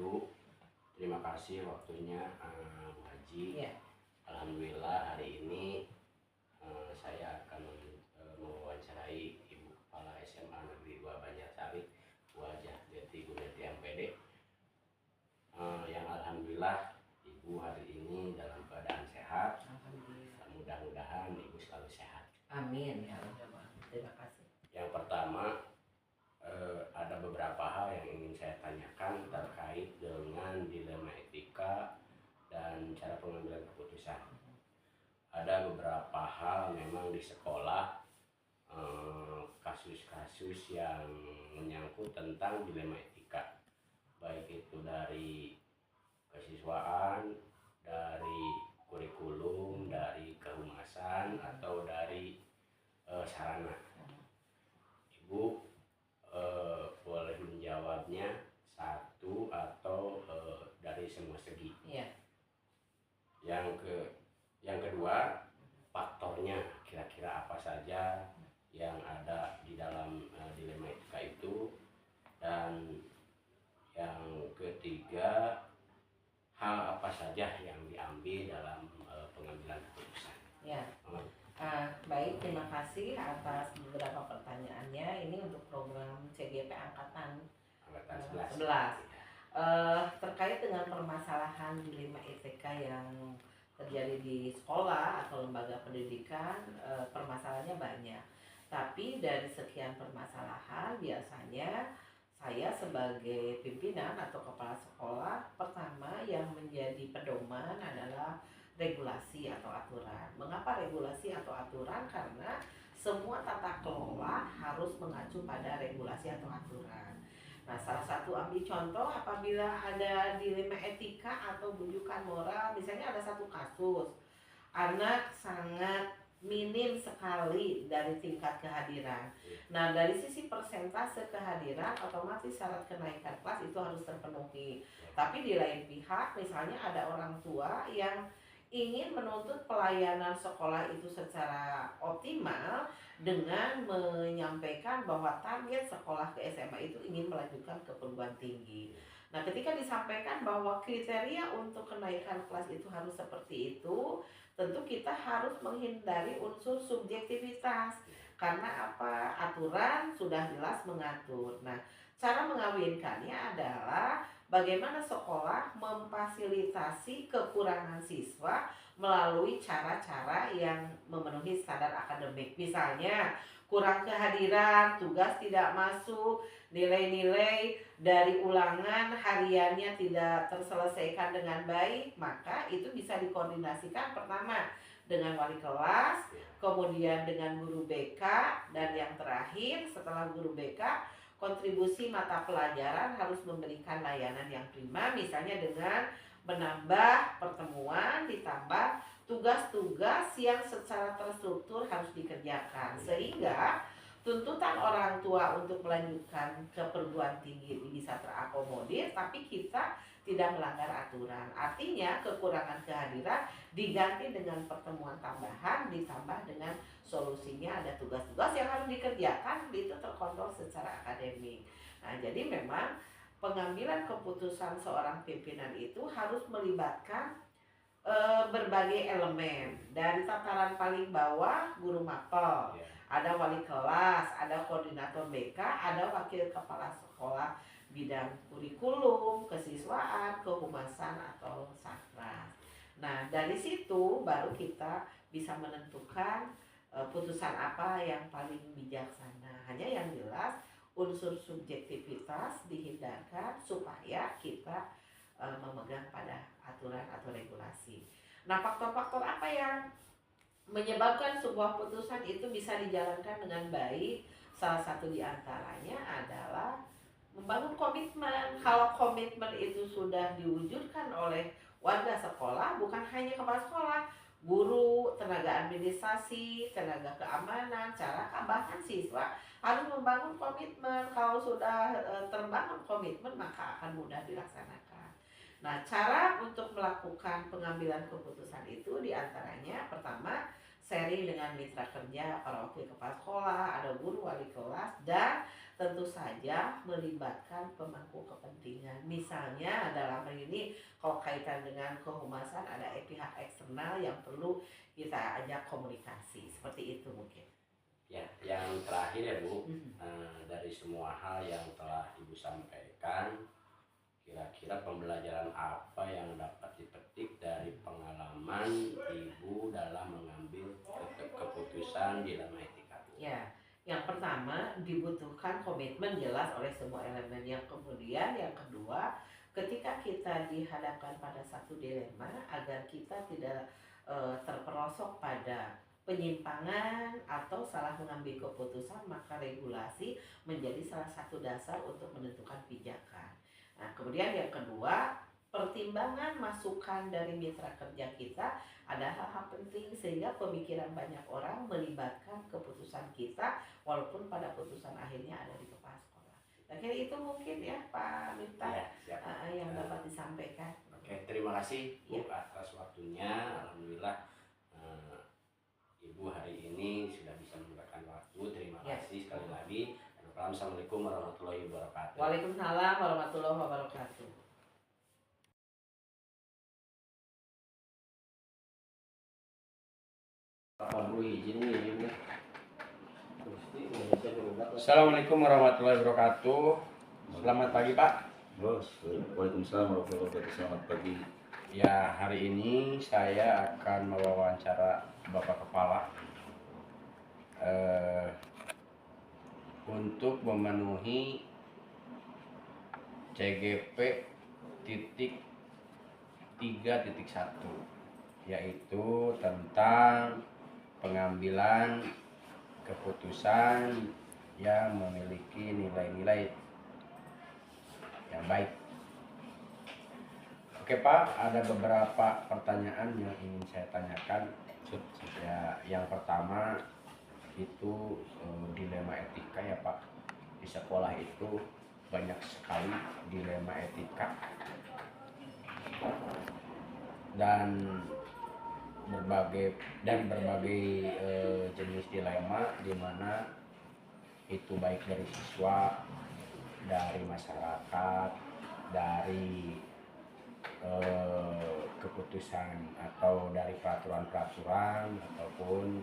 wabarakatuh. Terima kasih waktunya Bu Haji. Ya. Alhamdulillah hari ini saya akan mewawancarai Ibu Kepala SMA Negeri 2 Banjarsari, Bu Hajah Deti Guneti MPD. Yang alhamdulillah Ibu hari ini dalam keadaan sehat. Alhamdulillah. Mudah-mudahan Ibu selalu sehat. Amin ya Allah. Terima kasih. Yang pertama, ada beberapa hal yang ingin saya tanyakan terkait dengan dilema etika dan cara pengambilan keputusan. Ada beberapa hal memang di sekolah, kasus-kasus yang menyangkut tentang dilema etika, baik itu dari kesiswaan, dari kurikulum, dari kehumasan, atau dari sarana. Ibu boleh menjawabnya satu atau dari semua segi. Iya. Yang kedua, faktornya kira-kira apa saja yang ada di dalam dilema etika itu. Dan yang ketiga, hal apa saja yang diambil dalam pengambilan keputusan. Ya. Baik, terima kasih atas beberapa pertanyaannya. Ini untuk program CGP Angkatan 11. Terkait dengan permasalahan dilema etika yang terjadi di sekolah atau lembaga pendidikan, permasalahannya banyak. Tapi dari sekian permasalahan, biasanya saya sebagai pimpinan atau kepala sekolah, pertama yang menjadi pedoman adalah regulasi atau aturan. Mengapa regulasi atau aturan? Karena semua tata kelola harus mengacu pada regulasi atau aturan. Nah, salah satu ambil contoh apabila ada dilema etika atau bujukan moral, misalnya ada satu kasus, anak sangat minim sekali dari tingkat kehadiran. Nah, dari sisi persentase kehadiran, otomatis syarat kenaikan kelas itu harus terpenuhi. Tapi di lain pihak, misalnya ada orang tua yang ingin menuntut pelayanan sekolah itu secara optimal dengan menyampaikan bahwa target sekolah ke SMA itu ingin melanjutkan ke perguruan tinggi. Nah, ketika disampaikan bahwa kriteria untuk kenaikan kelas itu harus seperti itu, tentu kita harus menghindari unsur subjektivitas. Karena apa? Aturan sudah jelas mengatur. Nah, cara mengawinkannya adalah bagaimana sekolah memfasilitasi kekurangan siswa melalui cara-cara yang memenuhi standar akademik. Misalnya, kurang kehadiran, tugas tidak masuk, nilai-nilai dari ulangan hariannya tidak terselesaikan dengan baik, maka itu bisa dikoordinasikan pertama dengan wali kelas, kemudian dengan guru BK, dan yang terakhir setelah guru BK, kontribusi mata pelajaran harus memberikan layanan yang prima, misalnya dengan menambah pertemuan, ditambah tugas-tugas yang secara terstruktur harus dikerjakan, sehingga tuntutan orang tua untuk melanjutkan ke perguruan tinggi bisa terakomodir, tapi kita tidak melanggar aturan. Artinya kekurangan kehadiran diganti dengan pertemuan tambahan, ditambah dengan solusinya ada tugas-tugas yang harus dikerjakan, itu terkontrol secara akademik. Nah, jadi memang pengambilan keputusan seorang pimpinan itu harus melibatkan berbagai elemen. Dari tataran paling bawah, guru mapel, ada wali kelas, ada koordinator BK, ada wakil kepala sekolah bidang kurikulum, kesiswaan, kehumasan atau satgas. Nah, dari situ baru kita bisa menentukan putusan apa yang paling bijaksana. Hanya yang jelas unsur subjektivitas dihindarkan supaya kita memegang pada aturan atau regulasi. Nah, faktor-faktor apa yang menyebabkan sebuah putusan itu bisa dijalankan dengan baik? Salah satu diantaranya adalah membangun komitmen. Kalau komitmen itu sudah diwujudkan oleh warga sekolah, bukan hanya kepala sekolah, guru, tenaga administrasi, tenaga keamanan, bahkan siswa harus membangun komitmen. Kalau sudah terbangun komitmen, maka akan mudah dilaksanakan. Nah, cara untuk melakukan pengambilan keputusan itu diantaranya pertama, sharing dengan mitra kerja, para wakil kepala sekolah, ada guru, wali kelas, dan tentu saja melibatkan pemangku kepentingan. Misalnya dalam hal ini kalau kaitan dengan kehumasan ada pihak eksternal yang perlu kita ajak komunikasi, seperti itu mungkin. Ya, yang terakhir ya Bu, dari semua hal yang telah Ibu sampaikan, kira-kira pembelajaran apa yang dapat dipetik dari pengalaman Ibu dalam mengambil keputusan dilema etika? Ya, yang pertama dibutuhkan komitmen jelas oleh semua elemen. Yang kemudian yang kedua, ketika kita dihadapkan pada satu dilema, agar kita tidak terperosok pada penyimpangan atau salah mengambil keputusan, maka regulasi menjadi salah satu dasar untuk menentukan pijakan. Nah, kemudian yang kedua, pertimbangan masukan dari mitra kerja kita ada hal-hal penting sehingga pemikiran banyak orang melibatkan keputusan kita walaupun pada putusan akhirnya ada di kepala sekolah. Akhirnya itu mungkin ya Pak Miftah yang dapat disampaikan. Oke, terima kasih Bu atas waktunya. Alhamdulillah Ibu hari ini sudah bisa meluangkan waktu. Terima kasih sekali lagi. Assalamualaikum warahmatullahi wabarakatuh. Waalaikumsalam warahmatullahi wabarakatuh. Assalamualaikum warahmatullahi wabarakatuh. Selamat pagi Pak. Waalaikumsalam warahmatullahi wabarakatuh. Selamat pagi. Ya, hari ini saya akan mewawancara Bapak Kepala untuk memenuhi CGP titik 3.1, yaitu tentang pengambilan keputusan yang memiliki nilai-nilai yang baik. Oke Pak, ada beberapa pertanyaan yang ingin saya tanyakan. Ya, yang pertama itu dilema etika ya Pak. Di sekolah itu banyak sekali dilema etika dan berbagai jenis dilema, di mana itu baik dari siswa, dari masyarakat, dari keputusan atau dari peraturan-peraturan ataupun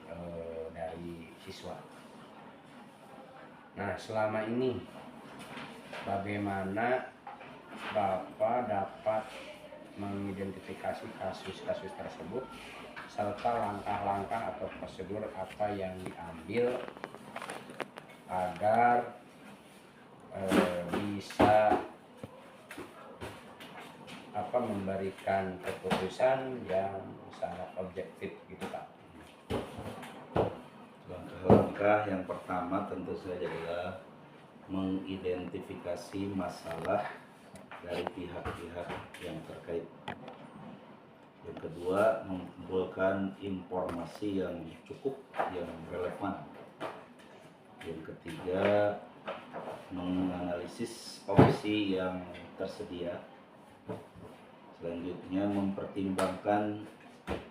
dari siswa. Nah, selama ini bagaimana Bapak dapat mengidentifikasi kasus-kasus tersebut serta langkah-langkah atau prosedur apa yang diambil agar bisa memberikan keputusan yang sangat objektif gitu Pak. Langkah-langkah yang pertama tentu saja adalah mengidentifikasi masalah dari pihak-pihak yang terkait. Yang kedua, mengumpulkan informasi yang cukup, yang relevan. Yang ketiga, menganalisis opsi yang tersedia. Selanjutnya, mempertimbangkan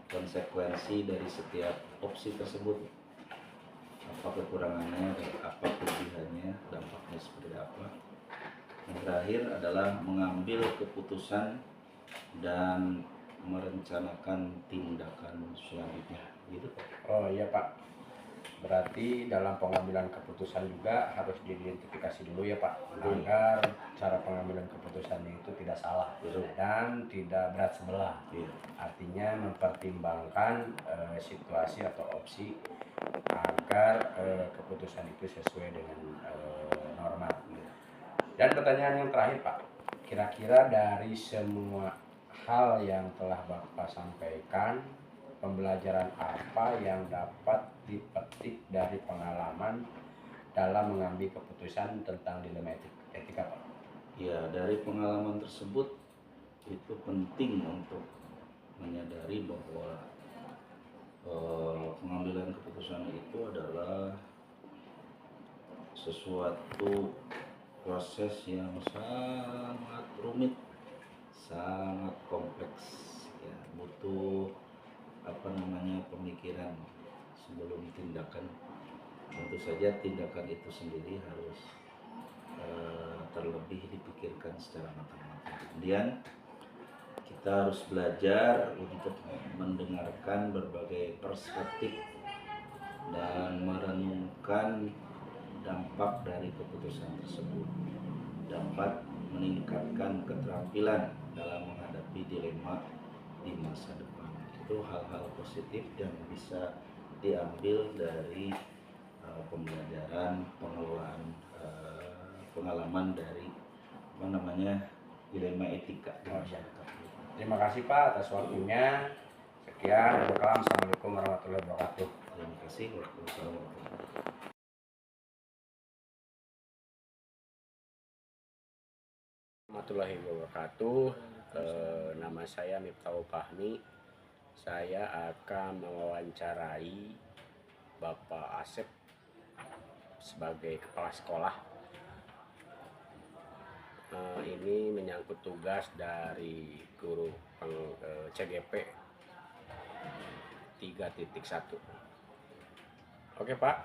konsekuensi dari setiap opsi tersebut, apa kekurangannya dan apa kelebihannya, dampaknya seperti apa. Yang terakhir adalah mengambil keputusan dan merencanakan tindakan selanjutnya, gitu Pak. Oh iya Pak, berarti dalam pengambilan keputusan juga harus diidentifikasi dulu ya Pak, agar cara pengambilan keputusannya itu tidak salah dan tidak berat sebelah. Artinya mempertimbangkan situasi atau opsi agar keputusan itu sesuai dengan norma. Dan pertanyaan yang terakhir Pak, kira-kira dari semua hal yang telah Bapak sampaikan, pembelajaran apa yang dapat dipetik dari pengalaman dalam mengambil keputusan tentang dilema etika Pak? Ya, dari pengalaman tersebut itu penting untuk menyadari bahwa pengambilan keputusan itu adalah sesuatu proses yang sangat rumit, sangat kompleks, ya, butuh pemikiran sebelum tindakan. Tentu saja tindakan itu sendiri harus terlebih dipikirkan secara matang-matang. Kemudian kita harus belajar untuk mendengarkan berbagai perspektif dan merenungkan dampak dari keputusan tersebut dapat meningkatkan keterampilan dalam menghadapi dilema di masa depan. Itu hal-hal positif yang bisa diambil dari pembelajaran pengelolaan pengalaman dari dilema etika di masyarakat. Terima kasih Pak atas waktunya. Sekian. Assalamualaikum warahmatullahi wabarakatuh. Terima kasih. Waalaikumsalam warahmatullahi wabarakatuh. Warahmatullahi wabarakatuh. Nama saya Miftahul Fahmi. Saya akan mewawancarai Bapak Asep sebagai kepala sekolah. Ini menyangkut tugas dari guru CGP 3.1. Oke Pak,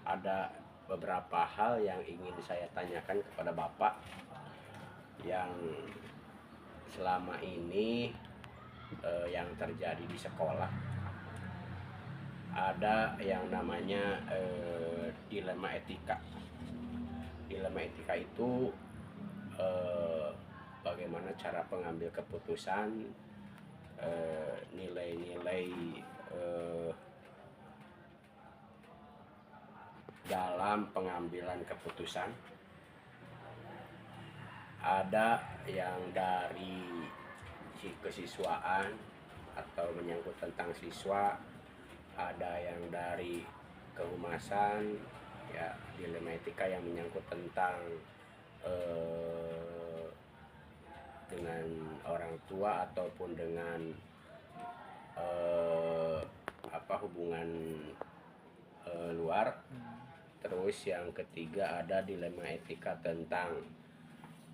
ada beberapa hal yang ingin saya tanyakan kepada Bapak yang selama ini yang terjadi di sekolah. Ada yang namanya dilema etika. Dilema etika itu bagaimana cara pengambil keputusan, nilai-nilai dalam pengambilan keputusan. Ada yang dari kesiswaan atau menyangkut tentang siswa, ada yang dari kehumasan, ya, dilema etika yang menyangkut tentang dengan orang tua ataupun dengan hubungan luar. Terus yang ketiga ada dilema etika tentang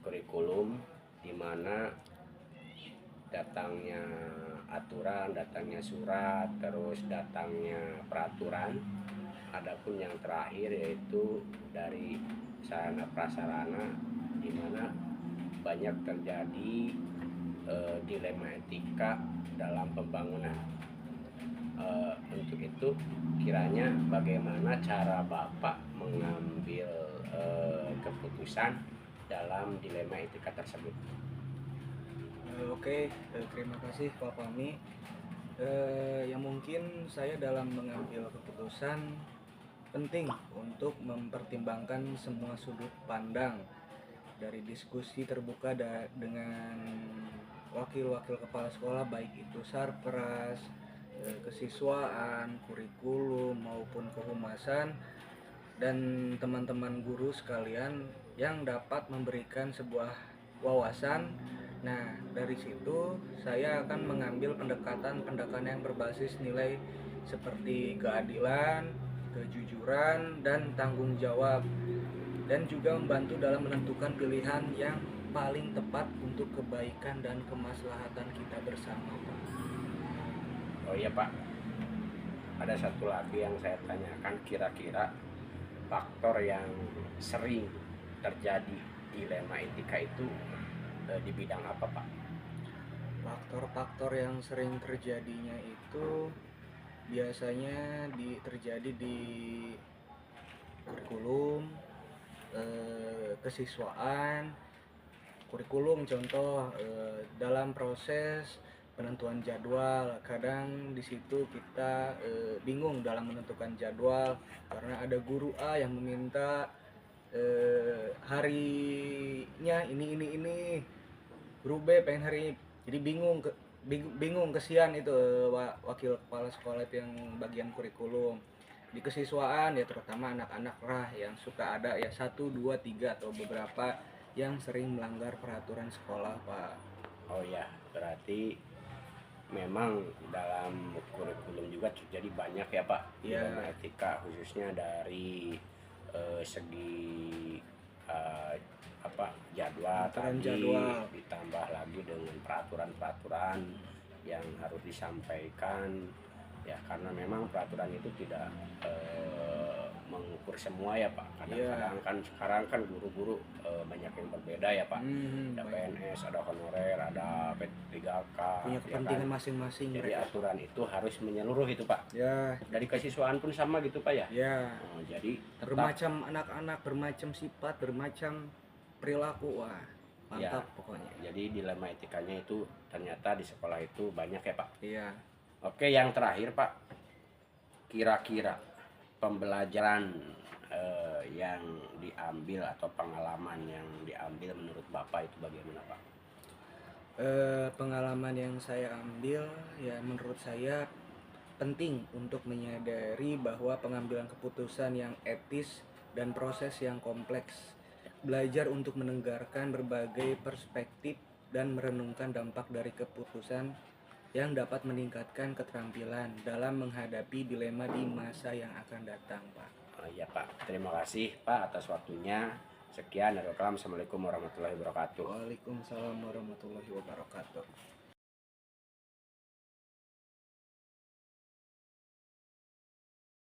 kurikulum, di mana datangnya aturan, datangnya surat, terus datangnya peraturan. Adapun yang terakhir yaitu dari sarana prasarana, di mana banyak terjadi dilema etika dalam pembangunan. Untuk itu kiranya bagaimana cara Bapak mengambil keputusan dalam dilema etika tersebut? Oke, terima kasih Pak Fahmi. Yang mungkin saya dalam mengambil keputusan penting untuk mempertimbangkan semua sudut pandang dari diskusi terbuka dengan wakil-wakil kepala sekolah, baik itu sarpras, kesiswaan, kurikulum maupun kehumasan, dan teman-teman guru sekalian yang dapat memberikan sebuah wawasan. Nah, dari situ saya akan mengambil pendekatan yang berbasis nilai seperti keadilan, kejujuran, dan tanggung jawab, dan juga membantu dalam menentukan pilihan yang paling tepat untuk kebaikan dan kemaslahatan kita bersama, Pak. Oh iya Pak, ada satu lagi yang saya tanyakan, kira-kira faktor yang sering terjadi dilema etika itu di bidang apa Pak? Faktor-faktor yang sering terjadinya itu biasanya terjadi di kurikulum, kesiswaan. Kurikulum contoh dalam proses penentuan jadwal, kadang di situ kita bingung dalam menentukan jadwal karena ada guru A yang meminta harinya ini, guru B pengen hari ini, jadi bingung kesian itu wakil kepala sekolah itu yang bagian kurikulum. Di kesiswaan ya terutama anak-anak lah yang suka ada ya 1, 2, 3 atau beberapa yang sering melanggar peraturan sekolah, Pak. Oh ya, berarti memang dalam kurikulum juga terjadi banyak ya Pak, dilema etika, khususnya dari segi jadwal ditambah lagi dengan peraturan-peraturan yang harus disampaikan Ya karena memang peraturan itu tidak mengukur semua ya Pak. Kadang-kadang kan sekarang kan guru-guru banyak yang berbeda ya Pak. Ada PNS, ada honorer, ada P3K. Punya kepentingan kan? masing-masing. Jadi aturan itu harus menyeluruh itu Pak. Ya. Dari kesiswaan pun sama gitu Pak ya. Ya. Jadi bermacam anak-anak, bermacam sifat, bermacam perilaku. Wah, mantap ya, pokoknya. Jadi dilema etikanya itu ternyata di sekolah itu banyak ya Pak. Iya. Oke, yang terakhir Pak, kira-kira pembelajaran yang diambil atau pengalaman yang diambil menurut Bapak itu bagaimana Pak? Pengalaman yang saya ambil ya menurut saya penting untuk menyadari bahwa pengambilan keputusan yang etis dan proses yang kompleks. Belajar untuk mendengarkan berbagai perspektif dan merenungkan dampak dari keputusan yang dapat meningkatkan keterampilan dalam menghadapi dilema di masa yang akan datang, Pak. Ya Pak, terima kasih Pak atas waktunya. Sekian, Assalamualaikum warahmatullahi wabarakatuh. Waalaikumsalam warahmatullahi wabarakatuh.